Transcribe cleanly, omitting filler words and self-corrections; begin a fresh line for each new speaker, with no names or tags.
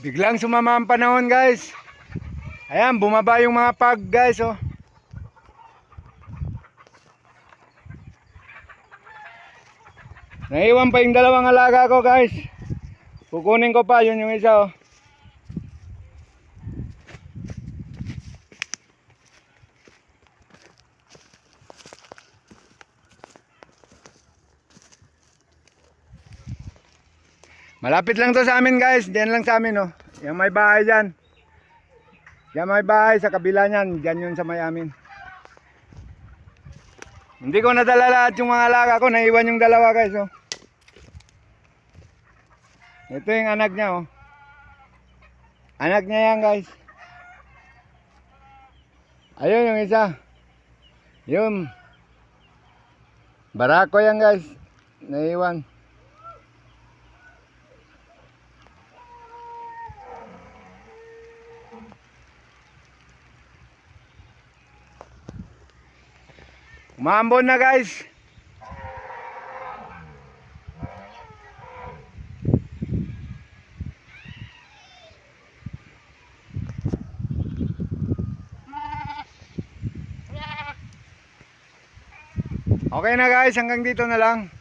Biglang sumama ang panahon, guys. Ayan, bumaba yung mga pag, guys, oh. Naiwan pa yung dalawang alaga ko, guys. Kukunin ko pa, yun yung isa, oh. Malapit lang to sa amin, guys. Diyan lang sa amin, oh. Yung may bahay dyan. Yan may bahay sa kabila niyan. Diyan yun sa may amin. Hindi ko nadala lahat yung mga alaga ko. Naiwan yung dalawa, guys, oh. Ito yung anak niya, oh. Anak niya yan, guys. Ayun yung isa. Yun. Barako yan, guys. Naiwan. Umambon na, guys. Okay na, guys, hanggang dito na lang.